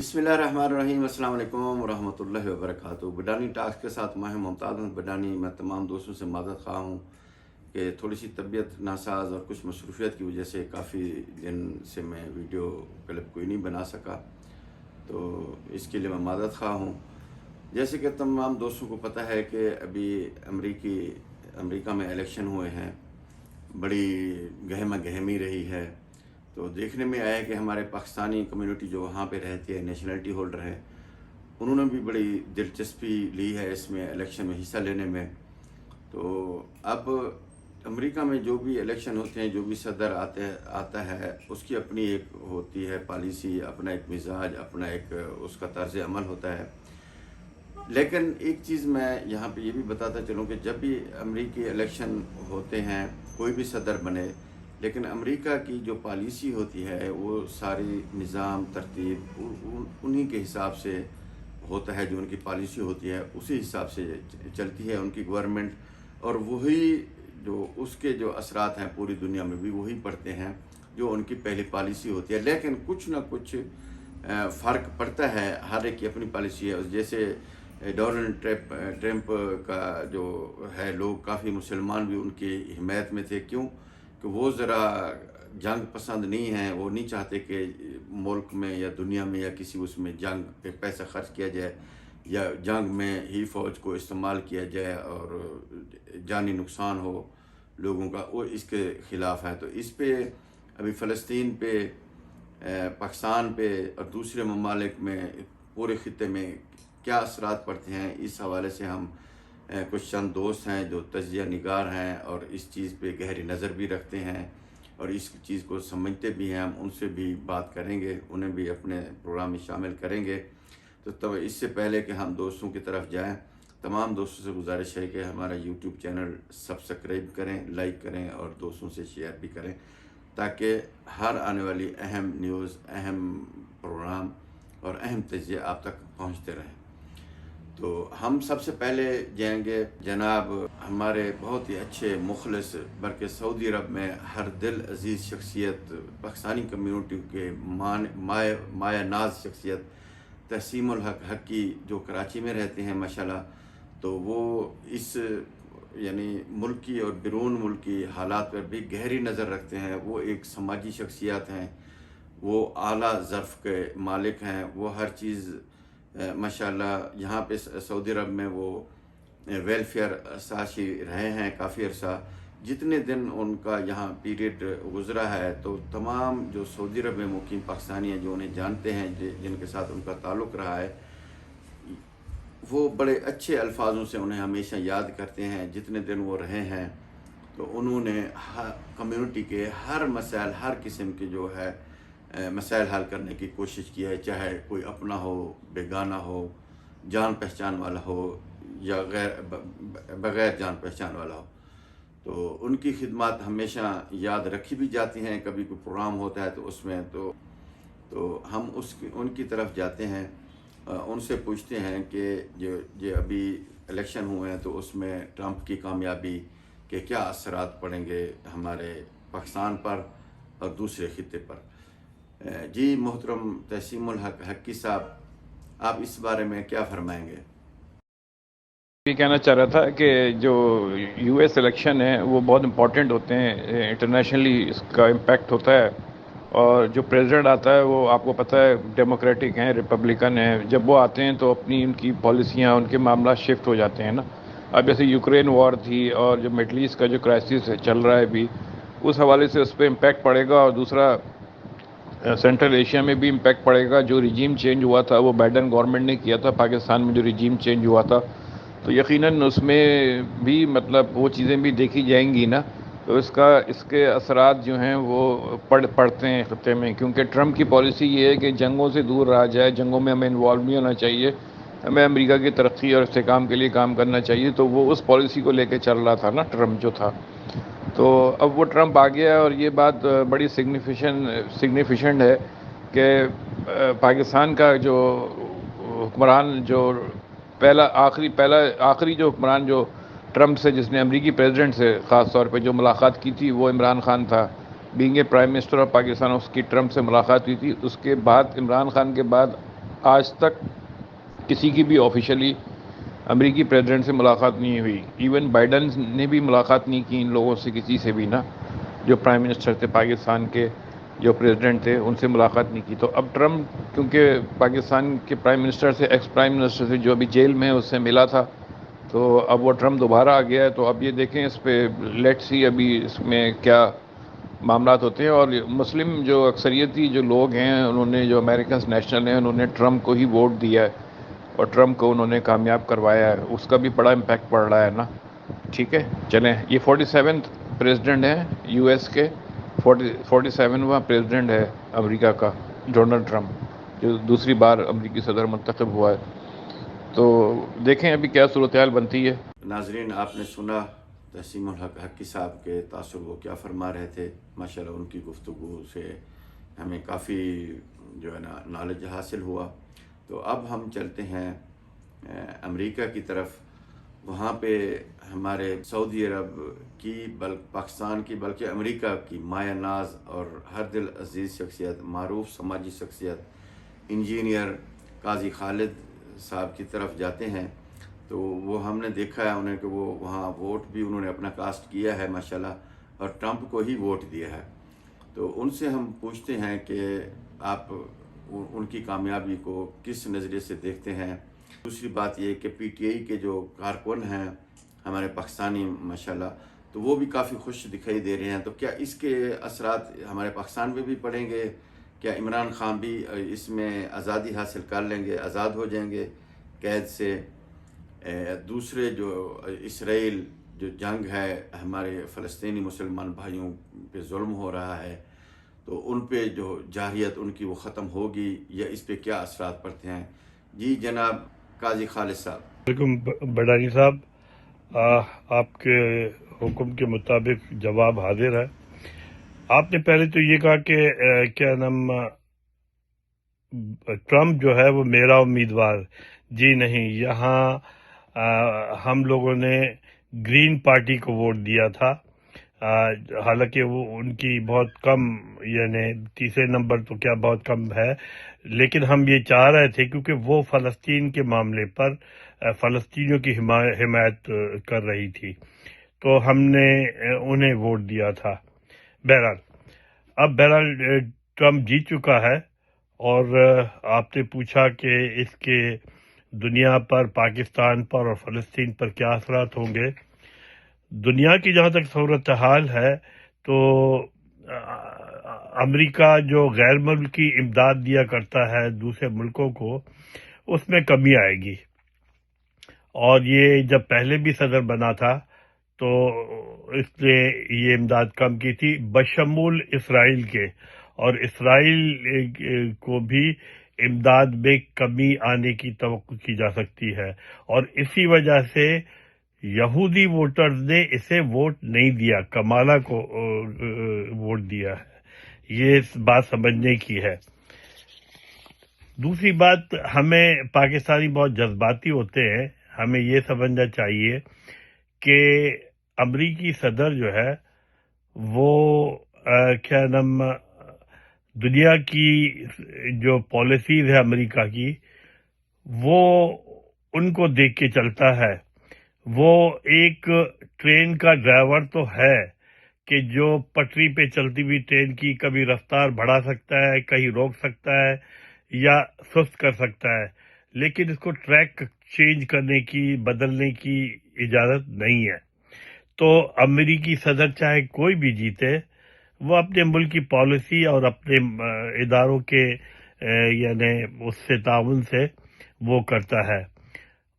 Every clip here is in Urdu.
بسم اللہ الرحمن الرحیم۔ السلام علیکم ورحمۃ اللہ وبرکاتہ۔ بڈانی ٹاکس کے ساتھ میں ممتاز احمد بڈانی۔ میں تمام دوستوں سے معذرت خواہ ہوں کہ تھوڑی سی طبیعت ناساز اور کچھ مصروفیت کی وجہ سے کافی دن سے میں ویڈیو کلپ کوئی نہیں بنا سکا، تو اس کے لیے میں معذرت خواہ ہوں۔ جیسے کہ تمام دوستوں کو پتہ ہے کہ ابھی امریکہ میں الیکشن ہوئے ہیں، بڑی گہما گہمی رہی ہے، تو دیکھنے میں آیا کہ ہمارے پاکستانی کمیونٹی جو وہاں پہ رہتی ہے، نیشنلٹی ہولڈر ہے، انہوں نے بھی بڑی دلچسپی لی ہے اس میں الیکشن میں حصہ لینے میں۔ تو اب امریکہ میں جو بھی الیکشن ہوتے ہیں، جو بھی صدر آتا ہے، اس کی اپنی ایک ہوتی ہے پالیسی، اپنا ایک مزاج، اپنا ایک اس کا طرز عمل ہوتا ہے۔ لیکن ایک چیز میں یہاں پہ یہ بھی بتاتا چلوں کہ جب بھی امریکی الیکشن ہوتے ہیں، کوئی بھی صدر بنے، لیکن امریکہ کی جو پالیسی ہوتی ہے وہ ساری نظام ترتیب انہی کے حساب سے ہوتا ہے، جو ان کی پالیسی ہوتی ہے اسی حساب سے چلتی ہے ان کی گورنمنٹ، اور وہی جو اس کے جو اثرات ہیں پوری دنیا میں بھی وہی پڑتے ہیں جو ان کی پہلی پالیسی ہوتی ہے۔ لیکن کچھ نہ کچھ فرق پڑتا ہے، ہر ایک کی اپنی پالیسی ہے۔ جیسے ڈونلڈ ٹرمپ کا جو ہے، لوگ کافی مسلمان بھی ان کی حمایت میں تھے، کیوں کہ وہ ذرا جنگ پسند نہیں ہیں، وہ نہیں چاہتے کہ ملک میں یا دنیا میں یا کسی اس میں جنگ پہ پیسہ خرچ کیا جائے، یا جنگ میں ہی فوج کو استعمال کیا جائے اور جانی نقصان ہو لوگوں کا، وہ اس کے خلاف ہیں۔ تو اس پہ ابھی فلسطین پہ، پاکستان پہ اور دوسرے ممالک میں، پورے خطے میں کیا اثرات پڑتے ہیں، اس حوالے سے ہم کچھ چند دوست ہیں جو تجزیہ نگار ہیں اور اس چیز پہ گہری نظر بھی رکھتے ہیں اور اس چیز کو سمجھتے بھی ہیں، ہم ان سے بھی بات کریں گے، انہیں بھی اپنے پروگرام میں شامل کریں گے۔ تو اس سے پہلے کہ ہم دوستوں کی طرف جائیں، تمام دوستوں سے گزارش ہے کہ ہمارا یوٹیوب چینل سبسکرائب کریں، لائک کریں اور دوستوں سے شیئر بھی کریں، تاکہ ہر آنے والی اہم نیوز، اہم پروگرام اور اہم تجزیے آپ تک پہنچتے رہیں۔ تو ہم سب سے پہلے جائیں گے جناب ہمارے بہت ہی اچھے مخلص، بلکہ سعودی عرب میں ہر دل عزیز شخصیت، پاکستانی کمیونٹی کے مایہ ناز شخصیت تحسین الحق حقی، جو کراچی میں رہتے ہیں ماشاءاللہ۔ تو وہ اس یعنی ملکی اور بیرون ملکی حالات پر بھی گہری نظر رکھتے ہیں۔ وہ ایک سماجی شخصیات ہیں، وہ اعلیٰ ظرف کے مالک ہیں، وہ ہر چیز ماشاءاللہ یہاں پہ سعودی عرب میں وہ ویلفیئر ساشی رہے ہیں کافی عرصہ۔ جتنے دن ان کا یہاں پیریڈ گزرا ہے، تو تمام جو سعودی عرب میں مقیم پاکستانی ہیں جو انہیں جانتے ہیں، جن کے ساتھ ان کا تعلق رہا ہے، وہ بڑے اچھے الفاظوں سے انہیں ہمیشہ یاد کرتے ہیں۔ جتنے دن وہ رہے ہیں تو انہوں نے کمیونٹی کے ہر مسائل، ہر قسم کے جو ہے مسائل حل کرنے کی کوشش کی ہے، چاہے کوئی اپنا ہو، بیگانہ ہو، جان پہچان والا ہو یا بغیر جان پہچان والا ہو۔ تو ان کی خدمات ہمیشہ یاد رکھی بھی جاتی ہیں۔ کبھی کوئی پروگرام ہوتا ہے تو اس میں تو ہم ان کی طرف جاتے ہیں، ان سے پوچھتے ہیں کہ جو ابھی الیکشن ہوئے ہیں تو اس میں ٹرمپ کی کامیابی کے کیا اثرات پڑیں گے ہمارے پاکستان پر اور دوسرے خطے پر۔ جی محترم تحسین الحق حقی صاحب، آپ اس بارے میں کیا فرمائیں گے؟ یہ کہنا چاہ رہا تھا کہ جو یو ایس الیکشن ہیں وہ بہت امپورٹنٹ ہوتے ہیں، انٹرنیشنلی اس کا امپیکٹ ہوتا ہے، اور جو پریزیڈنٹ آتا ہے وہ آپ کو پتہ ہے ڈیموکریٹک ہیں، ریپبلکن ہیں، جب وہ آتے ہیں تو اپنی ان کی پالیسیاں، ان کے معاملات شفٹ ہو جاتے ہیں نا۔ اب جیسے یوکرین وار تھی اور جو مڈل ایسٹ کا جو کرائسس چل رہا ہے ابھی، اس حوالے سے اس پہ امپیکٹ پڑے گا، اور دوسرا سینٹرل ایشیا میں بھی امپیکٹ پڑے گا۔ جو رجیم چینج ہوا تھا وہ بائیڈن گورنمنٹ نے کیا تھا، پاکستان میں جو رجیم چینج ہوا تھا، تو یقیناً اس میں بھی مطلب وہ چیزیں بھی دیکھی جائیں گی نا۔ تو اس کے اثرات جو ہیں وہ پڑتے ہیں خطے میں، کیونکہ ٹرمپ کی پالیسی یہ ہے کہ جنگوں سے دور رہا جائے، جنگوں میں ہمیں انوالو نہیں ہونا چاہیے، ہمیں امریکہ کی ترقی اور استحکام کے لیے کام کرنا چاہیے۔ تو وہ اس پالیسی کو لے کے چل رہا تھا نا ٹرمپ جو تھا۔ تو اب وہ ٹرمپ آ گیا ہے، اور یہ بات بڑی سگنیفیشنٹ ہے کہ پاکستان کا جو حکمران، جو آخری جو حکمران جو ٹرمپ سے، جس نے امریکی پریزیڈنٹ سے خاص طور پہ جو ملاقات کی تھی، وہ عمران خان تھا۔ Being a prime minister of Pakistan, اس کی ٹرمپ سے ملاقات ہوئی تھی۔ اس کے بعد عمران خان کے بعد آج تک کسی کی بھی آفیشلی امریکی پریزیڈنٹ سے ملاقات نہیں ہوئی. ایون بائیڈن نے بھی ملاقات نہیں کی ان لوگوں سے کسی سے بھی نا, جو پرائم منسٹر تھے پاکستان کے, جو پریزیڈنٹ تھے ان سے ملاقات نہیں کی. تو اب ٹرمپ کیونکہ پاکستان کے پرائم منسٹر سے, ایکس پرائم منسٹر سے جو ابھی جیل میں ہے اس سے ملا تھا, تو اب وہ ٹرمپ دوبارہ آ گیا ہے. تو اب یہ دیکھیں اس پہ لیٹ سی ابھی اس میں کیا معاملات ہوتے ہیں. اور مسلم جو اکثریتی جو لوگ ہیں انہوں نے, جو امریکنز نیشنل ہیں, انہوں نے ٹرمپ کو ہی ووٹ دیا ہے اور ٹرمپ کو انہوں نے کامیاب کروایا ہے. اس کا بھی بڑا امپیکٹ پڑ رہا ہے نا. ٹھیک ہے, چلیں. یہ 47 پریزیڈنٹ ہیں یو ایس کے, 47واں پریزیڈنٹ ہے امریکہ کا ڈونلڈ ٹرمپ, جو دوسری بار امریکی صدر منتخب ہوا ہے. تو دیکھیں ابھی کیا صورتحال بنتی ہے. ناظرین, آپ نے سنا تسیم الحق حقی صاحب کے تاثر وہ کیا فرما رہے تھے. ماشاءاللہ ان کی گفتگو سے ہمیں کافی جو ہے نا نالج حاصل ہوا. تو اب ہم چلتے ہیں امریکہ کی طرف. وہاں پہ ہمارے سعودی عرب کی, پاکستان کی, بلکہ امریکہ کی مایہ ناز اور ہر دل عزیز شخصیت, معروف سماجی شخصیت, انجینئر قاضی خالد صاحب کی طرف جاتے ہیں. تو وہ ہم نے دیکھا ہے انہیں کہ وہ وہاں ووٹ بھی انہوں نے اپنا کاسٹ کیا ہے ماشاءاللہ, اور ٹرمپ کو ہی ووٹ دیا ہے. تو ان سے ہم پوچھتے ہیں کہ آپ ان کی کامیابی کو کس نظریے سے دیکھتے ہیں. دوسری بات یہ کہ پی ٹی آئی کے جو کارکن ہیں ہمارے پاکستانی ماشاءاللہ, تو وہ بھی کافی خوش دکھائی دے رہے ہیں. تو کیا اس کے اثرات ہمارے پاکستان میں بھی پڑیں گے؟ کیا عمران خان بھی اس میں آزادی حاصل کر لیں گے, آزاد ہو جائیں گے قید سے؟ دوسرے جو اسرائیل جو جنگ ہے, ہمارے فلسطینی مسلمان بھائیوں پہ ظلم ہو رہا ہے, تو ان پہ جو جارحیت ان کی وہ ختم ہوگی یا اس پہ کیا اثرات پڑتے ہیں؟ جی جناب قاضی خالد صاحب. وعلیکم بڈانی صاحب, آپ کے حکم کے مطابق جواب حاضر ہے. آپ نے پہلے تو یہ کہا کہ کیا نام ٹرمپ جو ہے وہ میرا امیدوار. جی نہیں, یہاں ہم لوگوں نے گرین پارٹی کو ووٹ دیا تھا. حالانکہ وہ ان کی بہت کم, یعنی تیسرے نمبر تو کیا بہت کم ہے, لیکن ہم یہ چاہ رہے تھے کیونکہ وہ فلسطین کے معاملے پر فلسطینیوں کی حمایت کر رہی تھی, تو ہم نے انہیں ووٹ دیا تھا. بہرحال ٹرمپ جیت چکا ہے. اور آپ نے پوچھا کہ اس کے دنیا پر, پاکستان پر اور فلسطین پر کیا اثرات ہوں گے. دنیا کی جہاں تک صورتحال ہے تو امریکہ جو غیر ملکی امداد دیا کرتا ہے دوسرے ملکوں کو, اس میں کمی آئے گی. اور یہ جب پہلے بھی صدر بنا تھا تو اس نے یہ امداد کم کی تھی, بشمول اسرائیل کے. اور اسرائیل کو بھی امداد میں کمی آنے کی توقع کی جا سکتی ہے, اور اسی وجہ سے یہودی ووٹرز نے اسے ووٹ نہیں دیا, کمالہ کو ووٹ دیا ہے. یہ بات سمجھنے کی ہے. دوسری بات, ہمیں پاکستانی بہت جذباتی ہوتے ہیں. ہمیں یہ سمجھنا چاہیے کہ امریکی صدر جو ہے وہ کیا نام دنیا کی جو پالیسیز ہے امریکہ کی, وہ ان کو دیکھ کے چلتا ہے. وہ ایک ٹرین کا ڈرائیور تو ہے کہ جو پٹری پہ چلتی ہوئی ٹرین کی کبھی رفتار بڑھا سکتا ہے, کہیں روک سکتا ہے یا سست کر سکتا ہے, لیکن اس کو ٹریک چینج کرنے کی, بدلنے کی اجازت نہیں ہے. تو امریکی صدر چاہے کوئی بھی جیتے, وہ اپنے ملک کی پالیسی اور اپنے اداروں کے یعنی اس سے تعاون سے وہ کرتا ہے.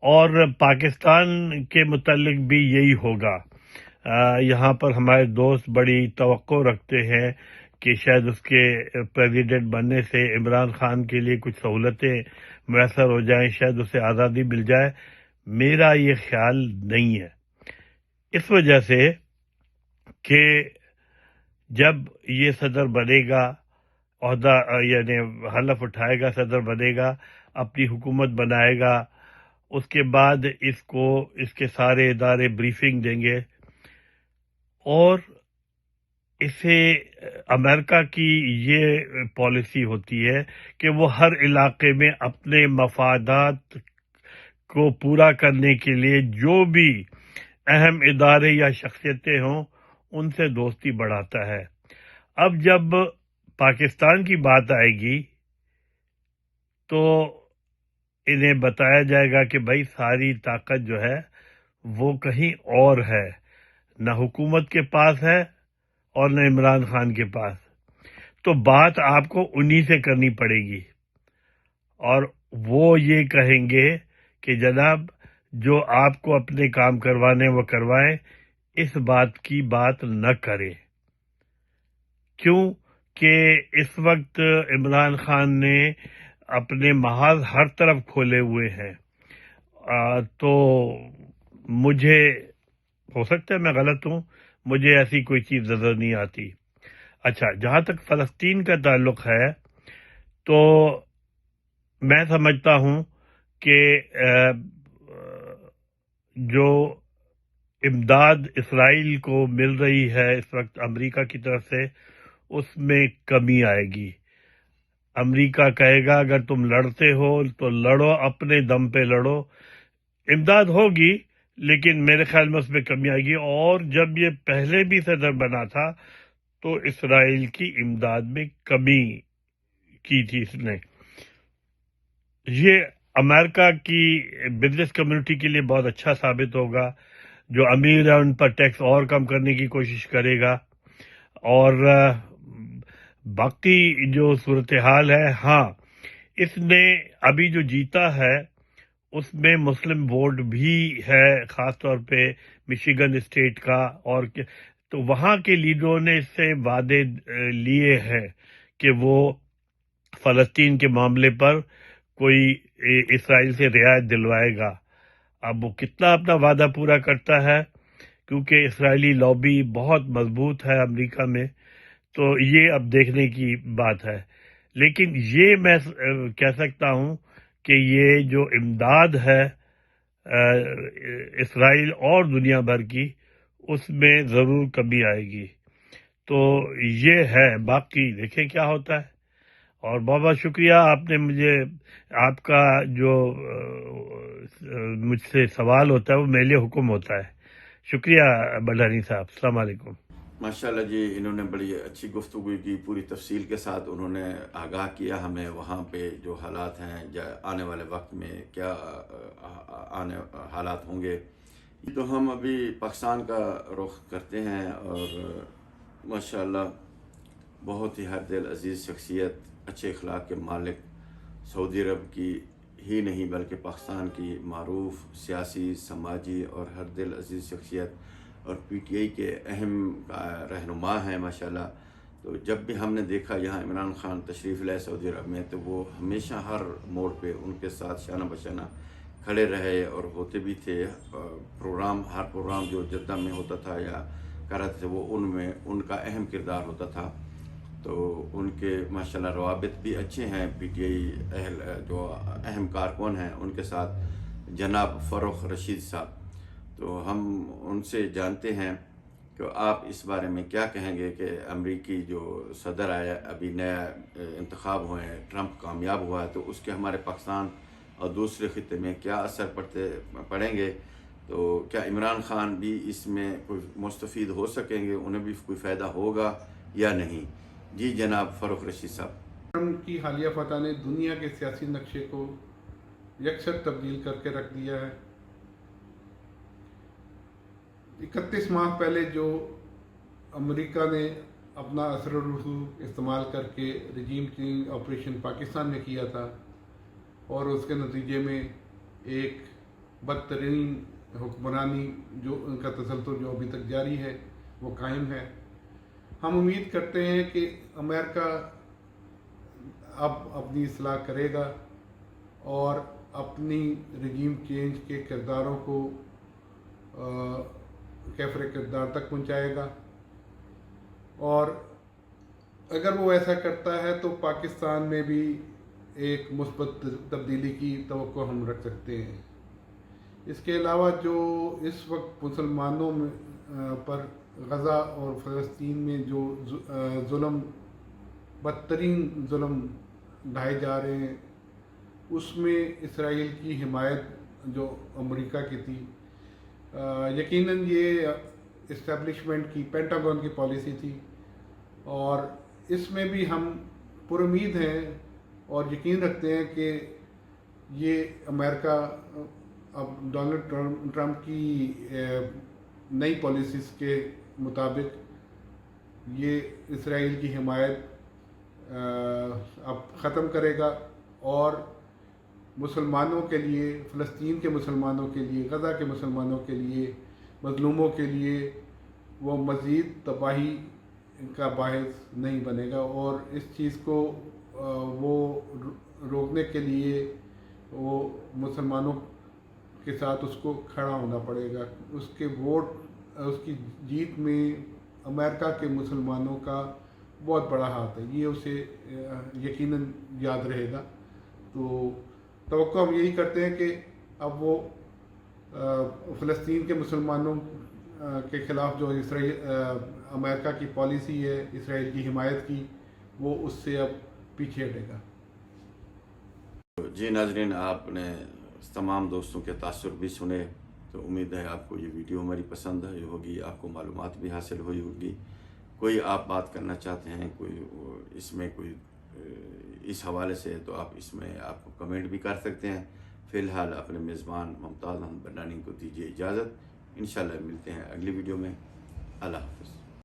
اور پاکستان کے متعلق بھی یہی ہوگا. یہاں پر ہمارے دوست بڑی توقع رکھتے ہیں کہ شاید اس کے پریزیڈنٹ بننے سے عمران خان کے لیے کچھ سہولتیں میسر ہو جائیں, شاید اسے آزادی مل جائے. میرا یہ خیال نہیں ہے, اس وجہ سے کہ جب یہ صدر بنے گا, عہدہ یعنی حلف اٹھائے گا, صدر بنے گا, اپنی حکومت بنائے گا, اس کے بعد اس کو اس کے سارے ادارے بریفنگ دیں گے, اور اسے امریکہ کی یہ پالیسی ہوتی ہے کہ وہ ہر علاقے میں اپنے مفادات کو پورا کرنے کے لیے جو بھی اہم ادارے یا شخصیتیں ہوں ان سے دوستی بڑھاتا ہے۔ اب جب پاکستان کی بات آئے گی تو انہیں بتایا جائے گا کہ بھائی ساری طاقت جو ہے وہ کہیں اور ہے، نہ حکومت کے پاس ہے اور نہ عمران خان کے پاس، تو بات آپ کو انہی سے کرنی پڑے گی، اور وہ یہ کہیں گے کہ جناب جو آپ کو اپنے کام کروانے وہ کروائیں، اس بات کی بات نہ کریں۔ کیوں کہ اس وقت عمران خان نے اپنے محاذ ہر طرف کھولے ہوئے ہیں، تو مجھے ہو سکتا ہے میں غلط ہوں، مجھے ایسی کوئی چیز نظر نہیں آتی۔ اچھا، جہاں تک فلسطین کا تعلق ہے تو میں سمجھتا ہوں کہ جو امداد اسرائیل کو مل رہی ہے اس وقت امریکہ کی طرف سے، اس میں کمی آئے گی۔ امریکہ کہے گا اگر تم لڑتے ہو تو لڑو، اپنے دم پہ لڑو، امداد ہوگی لیکن میرے خیال میں اس میں کمی آئے گی۔ اور جب یہ پہلے بھی صدر بنا تھا تو اسرائیل کی امداد میں کمی کی تھی اس نے۔ یہ امریکہ کی بزنس کمیونٹی کے لیے بہت اچھا ثابت ہوگا، جو امیر ہے ان پر ٹیکس اور کم کرنے کی کوشش کرے گا، اور باقی جو صورتحال ہے، ہاں اس نے ابھی جو جیتا ہے اس میں مسلم ووٹ بھی ہے، خاص طور پہ مشیگن اسٹیٹ کا، اور تو وہاں کے لیڈروں نے اس سے وعدے لیے ہیں کہ وہ فلسطین کے معاملے پر کوئی اسرائیل سے رعایت دلوائے گا۔ اب وہ کتنا اپنا وعدہ پورا کرتا ہے، کیونکہ اسرائیلی لابی بہت مضبوط ہے امریکہ میں، تو یہ اب دیکھنے کی بات ہے۔ لیکن یہ میں کہہ سکتا ہوں کہ یہ جو امداد ہے اسرائیل اور دنیا بھر کی، اس میں ضرور کمی آئے گی۔ تو یہ ہے، باقی دیکھیں کیا ہوتا ہے۔ اور بہت بہت شکریہ، آپ نے مجھے، آپ کا جو مجھ سے سوال ہوتا ہے وہ میرے لیے حکم ہوتا ہے۔ شکریہ بلانی صاحب، السلام علیکم۔ ماشاءاللہ جی، انہوں نے بڑی اچھی گفتگو کی، پوری تفصیل کے ساتھ انہوں نے آگاہ کیا ہمیں وہاں پہ جو حالات ہیں، آنے والے وقت میں کیا حالات ہوں گے۔ تو ہم ابھی پاکستان کا رخ کرتے ہیں، اور ماشاءاللہ بہت ہی ہر دل عزیز شخصیت، اچھے اخلاق کے مالک، سعودی عرب کی ہی نہیں بلکہ پاکستان کی معروف سیاسی، سماجی اور ہر دل عزیز شخصیت، اور پی ٹی آئی کے اہم رہنما ہیں ماشاءاللہ۔ تو جب بھی ہم نے دیکھا یہاں عمران خان تشریف لائے سعودی عرب میں، تو وہ ہمیشہ ہر موڑ پہ ان کے ساتھ شانہ بشانہ کھڑے رہے، اور ہوتے بھی تھے ہر پروگرام جو جدہ میں ہوتا تھا یا کر رہے تھے، وہ ان میں ان کا اہم کردار ہوتا تھا۔ تو ان کے ماشاءاللہ روابط بھی اچھے ہیں پی ٹی آئی جو اہم کارکن ہیں ان کے ساتھ، جناب فروخ رشید صاحب۔ تو ہم ان سے جانتے ہیں کہ آپ اس بارے میں کیا کہیں گے کہ امریکی جو صدر آیا، ابھی نیا انتخاب ہوئے ہیں، ٹرمپ کامیاب ہوا ہے، تو اس کے ہمارے پاکستان اور دوسرے خطے میں کیا اثر پڑیں گے؟ تو کیا عمران خان بھی اس میں کوئی مستفید ہو سکیں گے، انہیں بھی کوئی فائدہ ہوگا یا نہیں؟ جی جناب فروخ رشید صاحب۔ ٹرمپ کی حالیہ فتح نے دنیا کے سیاسی نقشے کو یکسر تبدیل کر کے رکھ دیا ہے۔ 31 ماہ پہلے جو امریکہ نے اپنا اثر و رسوخ استعمال کر کے رجیم چینج آپریشن پاکستان میں کیا تھا، اور اس کے نتیجے میں ایک بدترین حکمرانی جو ان کا تسلط جو ابھی تک جاری ہے وہ قائم ہے۔ ہم امید کرتے ہیں کہ امریکہ اب اپنی اصلاح کرے گا اور اپنی رجیم چینج کے کرداروں کو کیفر کردار تک پہنچائے گا، اور اگر وہ ایسا کرتا ہے تو پاکستان میں بھی ایک مثبت تبدیلی کی توقع ہم رکھ سکتے ہیں۔ اس کے علاوہ جو اس وقت مسلمانوں پر غزہ اور فلسطین میں جو ظلم، بدترین ظلم ڈھائے جا رہے ہیں، اس میں اسرائیل کی حمایت جو امریکہ کی تھی، یقیناً یہ اسٹیبلشمنٹ کی، پینٹاگون کی پالیسی تھی، اور اس میں بھی ہم پر امید ہیں اور یقین رکھتے ہیں کہ یہ امریکہ اب ڈونلڈ ٹرمپ کی نئی پالیسیز کے مطابق یہ اسرائیل کی حمایت اب ختم کرے گا، اور مسلمانوں کے لیے، فلسطین کے مسلمانوں کے لیے، غزہ کے مسلمانوں کے لیے، مظلوموں کے لیے وہ مزید تباہی کا باعث نہیں بنے گا، اور اس چیز کو وہ روکنے کے لیے وہ مسلمانوں کے ساتھ اس کو کھڑا ہونا پڑے گا۔ اس کے ووٹ، اس کی جیت میں امریکہ کے مسلمانوں کا بہت بڑا ہاتھ ہے، یہ اسے یقیناً یاد رہے گا۔ تو توقع ہم یہی کرتے ہیں کہ اب وہ فلسطین کے مسلمانوں کے خلاف جو امریکہ کی پالیسی ہے اسرائیل کی حمایت کی، وہ اس سے اب پیچھے ہٹے گا۔ جی ناظرین، آپ نے تمام دوستوں کے تاثر بھی سنے، تو امید ہے آپ کو یہ ویڈیو ہماری پسند ہے ہوگی، آپ کو معلومات بھی حاصل ہوئی ہوگی۔ کوئی آپ بات کرنا چاہتے ہیں، کوئی اس میں کوئی اس حوالے سے، تو آپ اس میں آپ کو کمنٹ بھی کر سکتے ہیں۔ فی الحال اپنے میزبان ممتاز احمد بڈانی کو دیجیے اجازت، انشاءاللہ ملتے ہیں اگلی ویڈیو میں۔ اللہ حافظ۔